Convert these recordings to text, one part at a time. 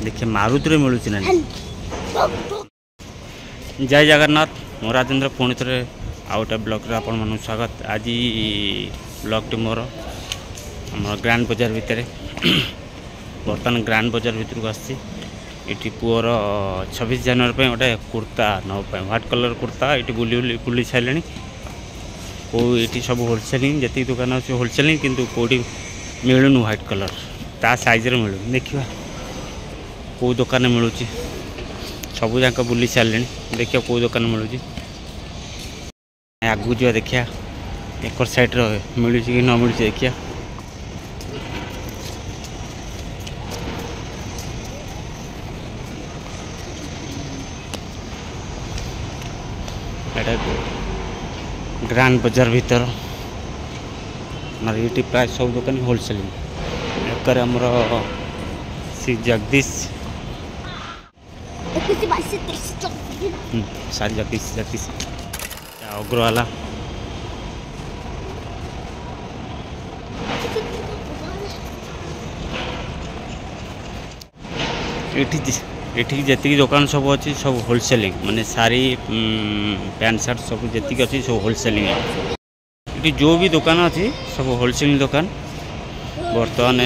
देखिए मारुति मिलूँ ना जय जगन्नाथ मो राजेन्द्र पुणी थे आउटे ब्लॉक रे आपण मन स्वागत। आज ब्लॉक टी मोर आम ग्रांड बाजार भितर बर्तमान ग्रांड बाजार भितर को आसी पुअर 26 जनवरी गोटे कुर्ता नवाई व्हाइट कलर कुर्ता ये बुली बुली सारे ये सब होलसेलिंग जी दुकान अच्छे होलसेलिंग किंतु कौटी मिलूनी व्हाइट कलर ता साइज रे मिलू देखिए कौ दुकान मिलूँ सबू जाक बुली सारे देखिए कौ दुकान मिलूँ आगू जा देखिया एक साइड मिलूँ कि न मिलूँ देखिया ग्रांड बाजार भीतर ये प्राय सब दुकान होलसेलिंग एक आमर श्री जगदीश सारी जगदीश अग्रवाला ये जी दुकान सब अच्छी सब होलसेलिंग माने सारी पैंट शर्ट सब जी अच्छी सब होलसेलिंग ये जो भी दुकान अच्छी सब होलसेलिंग दुकान बर्तमान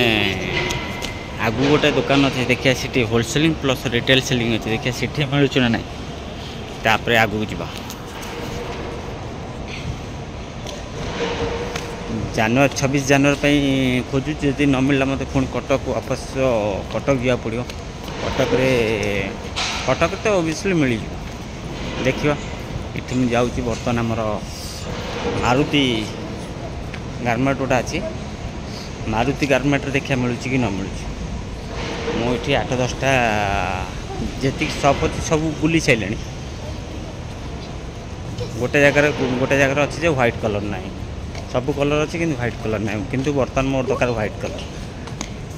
आगू गोटे दुकान अच्छे देखिए सीटी होलसेलिंग प्लस रिटेल सेलिंग अच्छे देखिए सीटी मिलूँ ना नहीं तापर आगू जावा जनवरी 26 जनवरी खोजु जदि न मिलला मत पुणी कटक वापस कटक जा पड़ो कटक तो ओबियसली मिल देखिए ये मुझे जाऊँगी बर्तमान आमर मारुति गारमेंट गोटा अच्छी मारुति गारमेंट देखा मिलूँ कि न मिलूँ मुझे 8-10टा जी सप अच्छी सब बुली सारे गोटे जगार अच्छी जो व्हाइट कलर ना सब कलर अच्छी कि व्हाइट कलर ना किंतु बर्तमान मोर दरकार व्हाइट कलर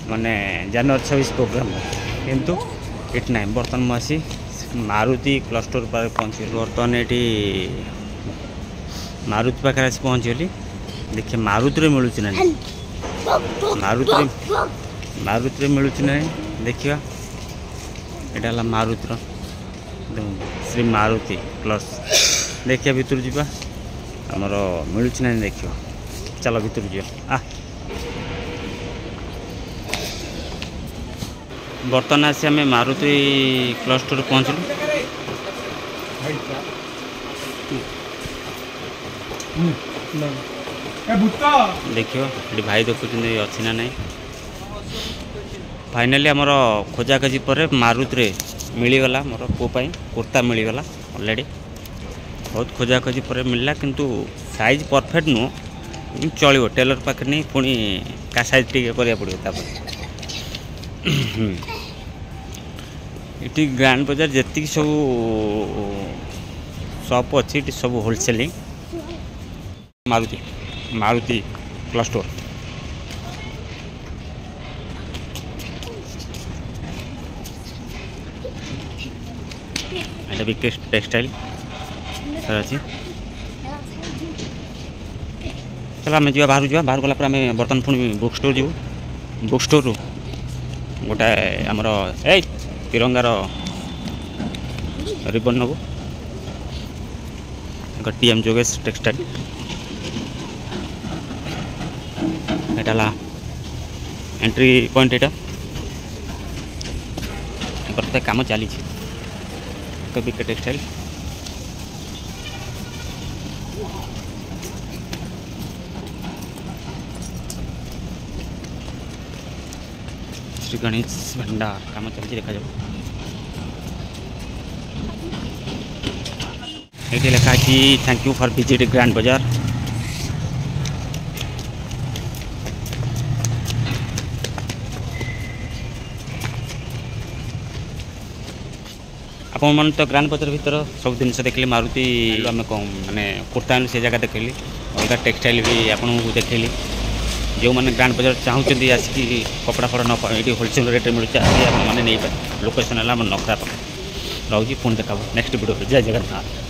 माने जनवरी 26 प्रोग्राम किंतु ये ना बर्तमान मुझे मारुति क्लस्टर पर पहुँची बर्तमान ये मारुति पाखे आसी पहुँचीगली देखिए मारुति मिलूँ ना मारुति मिलूँ ना देखिए यहाँ मारुतिर श्री मारुति प्लस देखिए भितर जा आमर मिलूँ ना देखिए चलो भितर जा बर्तमान आसी आम मारुति क्लस्टर पहुँचलु देखियो ये भाई देखुं अच्छी ना नहीं फाइनाली आमर खोजाखोजी पर मारुति मिलगला मोर पुओ कुर्ता मिलगला ऑलरेडी बहुत खोजाखोजी पर मिलला किंतु साइज परफेक्ट नुह चलो टेलर पाखे नहीं पुणी का साइज टी करा पड़ो ये ग्रांड बाजार जी सब शॉप अच्छी सब होलसेलिंग मारुति क्लस्टर भी टेक्सटाइल सर अच्छी चलो आम जा बाहर गलापर आम बर्तमान पुणी बुक स्टोर जीव बुक स्टोर रू गोटे आमर ए तिरंगार रिबन नबू टीएम जोगेश टेक्सटाइल एटा एंट्री पॉइंट यहाँ प्रत्येक काम चली बिके टेक्सटाइल श्री गणेश भंडार काम चलती देखा जाओ ये लिखा thank you for visit grand बाजार आपण मन तो ग्रांड बाजार भीतर सब जिन देखिए मारुति आम कौन मैंने कुर्ता से जगह देखली अलग टेक्सटाइल भी आपको देखली जो मैंने ग्रांड बाजार चाहते आसिक कपड़ा फड़ा न ये होलसेल रेट मिलूँ मैंने नहीं पारे लोकेशन है नखरा रोचे पुणी देखा नेक्स्ट वीडियो जय जगन्नाथ।